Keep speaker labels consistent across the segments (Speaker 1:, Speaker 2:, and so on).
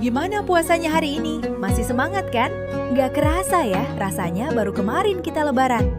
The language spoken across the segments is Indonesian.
Speaker 1: Gimana puasanya hari ini? Masih semangat kan? Nggak kerasa ya, rasanya baru kemarin kita lebaran.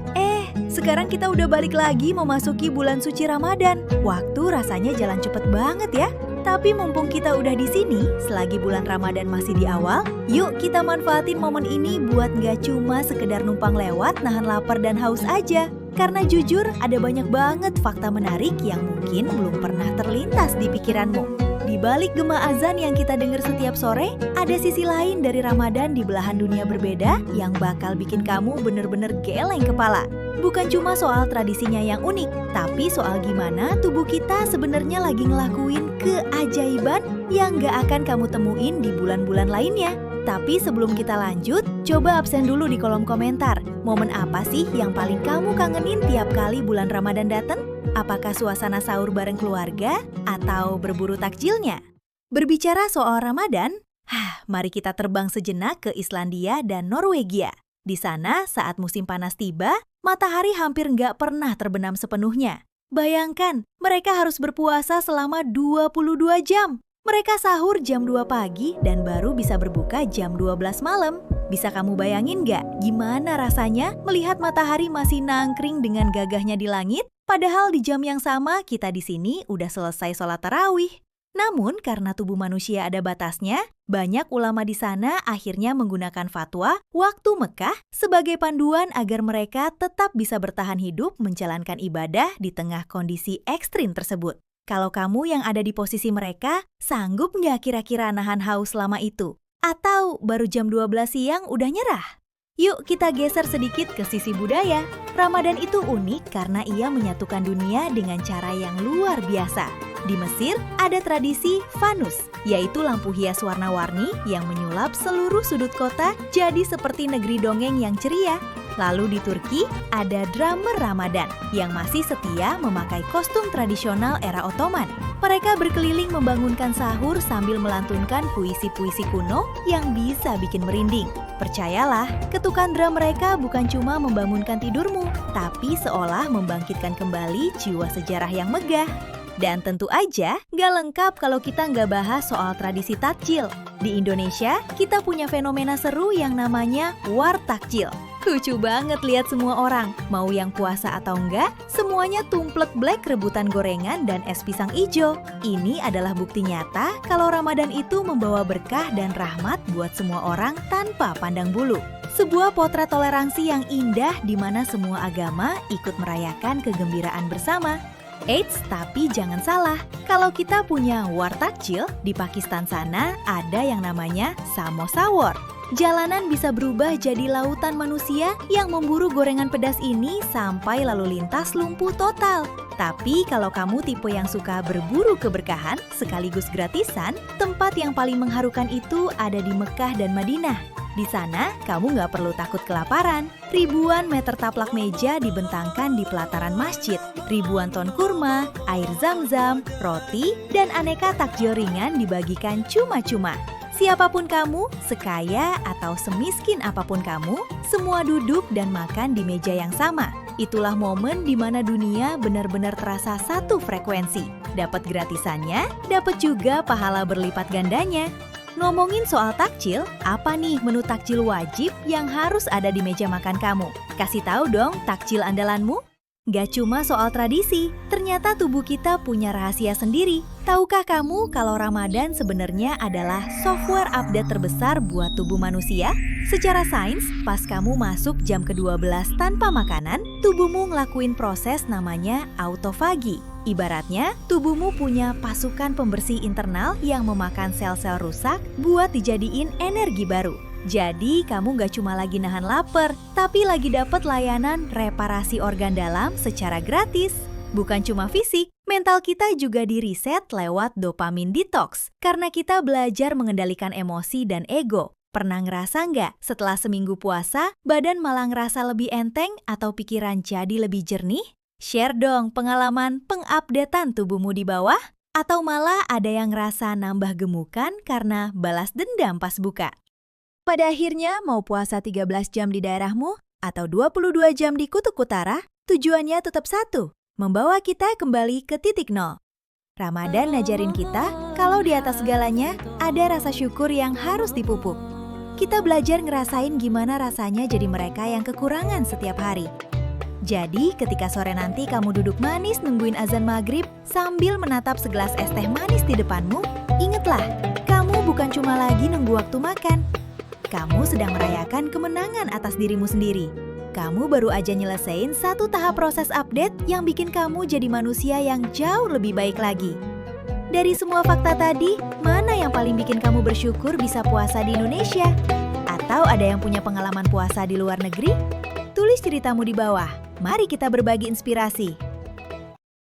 Speaker 1: Sekarang kita udah balik lagi memasuki bulan suci Ramadan. Waktu rasanya jalan cepet banget ya. Tapi mumpung kita udah di sini, selagi bulan Ramadan masih di awal, yuk kita manfaatin momen ini buat nggak cuma sekedar numpang lewat, nahan lapar dan haus aja. Karena jujur, ada banyak banget fakta menarik yang mungkin belum pernah terlintas di pikiranmu. Di balik gema azan yang kita dengar setiap sore, ada sisi lain dari Ramadan di belahan dunia berbeda yang bakal bikin kamu bener-bener geleng kepala. Bukan cuma soal tradisinya yang unik, tapi soal gimana tubuh kita sebenarnya lagi ngelakuin keajaiban yang gak akan kamu temuin di bulan-bulan lainnya. Tapi sebelum kita lanjut, coba absen dulu di kolom komentar. Momen apa sih yang paling kamu kangenin tiap kali bulan Ramadan datang? Apakah suasana sahur bareng keluarga atau berburu takjilnya? Berbicara soal Ramadan, mari kita terbang sejenak ke Islandia dan Norwegia. Di sana, saat musim panas tiba, matahari hampir nggak pernah terbenam sepenuhnya. Bayangkan, mereka harus berpuasa selama 22 jam. Mereka sahur jam 2 pagi dan baru bisa berbuka jam 12 malam. Bisa kamu bayangin nggak gimana rasanya melihat matahari masih nangkring dengan gagahnya di langit? Padahal di jam yang sama kita di sini udah selesai sholat tarawih. Namun karena tubuh manusia ada batasnya, banyak ulama di sana akhirnya menggunakan fatwa waktu Mekah sebagai panduan agar mereka tetap bisa bertahan hidup menjalankan ibadah di tengah kondisi ekstrim tersebut. Kalau kamu yang ada di posisi mereka, sanggup nggak kira-kira nahan haus selama itu? Atau baru jam 12 siang udah nyerah? Yuk kita geser sedikit ke sisi budaya. Ramadan itu unik karena ia menyatukan dunia dengan cara yang luar biasa. Di Mesir ada tradisi fanus, yaitu lampu hias warna-warni yang menyulap seluruh sudut kota jadi seperti negeri dongeng yang ceria. Lalu di Turki ada drummer Ramadan yang masih setia memakai kostum tradisional era Ottoman. Mereka berkeliling membangunkan sahur sambil melantunkan puisi-puisi kuno yang bisa bikin merinding. Percayalah, ketukan drum mereka bukan cuma membangunkan tidurmu, tapi seolah membangkitkan kembali jiwa sejarah yang megah. Dan tentu aja gak lengkap kalau kita nggak bahas soal tradisi takjil. Di Indonesia, kita punya fenomena seru yang namanya war takjil. Lucu banget lihat semua orang, mau yang puasa atau enggak, semuanya tumplek black rebutan gorengan dan es pisang ijo. Ini adalah bukti nyata kalau Ramadan itu membawa berkah dan rahmat buat semua orang tanpa pandang bulu. Sebuah potret toleransi yang indah di mana semua agama ikut merayakan kegembiraan bersama. Eits, tapi jangan salah, kalau kita punya war takjil, di Pakistan sana ada yang namanya samosa war. Jalanan bisa berubah jadi lautan manusia yang memburu gorengan pedas ini sampai lalu lintas lumpuh total. Tapi kalau kamu tipe yang suka berburu keberkahan sekaligus gratisan, tempat yang paling mengharukan itu ada di Mekah dan Madinah. Di sana, kamu nggak perlu takut kelaparan. Ribuan meter taplak meja dibentangkan di pelataran masjid. Ribuan ton kurma, air zam-zam, roti, dan aneka takjil ringan dibagikan cuma-cuma. Siapapun kamu, sekaya atau semiskin apapun kamu, semua duduk dan makan di meja yang sama. Itulah momen di mana dunia benar-benar terasa satu frekuensi. Dapat gratisannya, dapat juga pahala berlipat gandanya. Ngomongin soal takjil, apa nih menu takjil wajib yang harus ada di meja makan kamu? Kasih tahu dong takjil andalanmu. Gak cuma soal tradisi, ternyata tubuh kita punya rahasia sendiri. Tahukah kamu kalau Ramadan sebenarnya adalah software update terbesar buat tubuh manusia? Secara sains, pas kamu masuk jam ke-12 tanpa makanan, tubuhmu ngelakuin proses namanya autofagi. Ibaratnya, tubuhmu punya pasukan pembersih internal yang memakan sel-sel rusak buat dijadiin energi baru. Jadi, kamu gak cuma lagi nahan lapar, tapi lagi dapat layanan reparasi organ dalam secara gratis. Bukan cuma fisik, mental kita juga diriset lewat dopamin detox. Karena kita belajar mengendalikan emosi dan ego. Pernah ngerasa nggak setelah seminggu puasa, badan malah ngerasa lebih enteng atau pikiran jadi lebih jernih? Share dong pengalaman pengupdatean tubuhmu di bawah. Atau malah ada yang ngerasa nambah gemukan karena balas dendam pas buka. Pada akhirnya, mau puasa 13 jam di daerahmu atau 22 jam di kutub utara, tujuannya tetap satu, membawa kita kembali ke titik nol. Ramadan ngajarin kita kalau di atas segalanya ada rasa syukur yang harus dipupuk. Kita belajar ngerasain gimana rasanya jadi mereka yang kekurangan setiap hari. Jadi ketika sore nanti kamu duduk manis nungguin azan maghrib sambil menatap segelas es teh manis di depanmu, ingatlah, kamu bukan cuma lagi nunggu waktu makan. Kamu sedang merayakan kemenangan atas dirimu sendiri. Kamu baru aja nyelesain satu tahap proses update yang bikin kamu jadi manusia yang jauh lebih baik lagi. Dari semua fakta tadi, mana yang paling bikin kamu bersyukur bisa puasa di Indonesia? Atau ada yang punya pengalaman puasa di luar negeri? Tulis ceritamu di bawah. Mari kita berbagi inspirasi.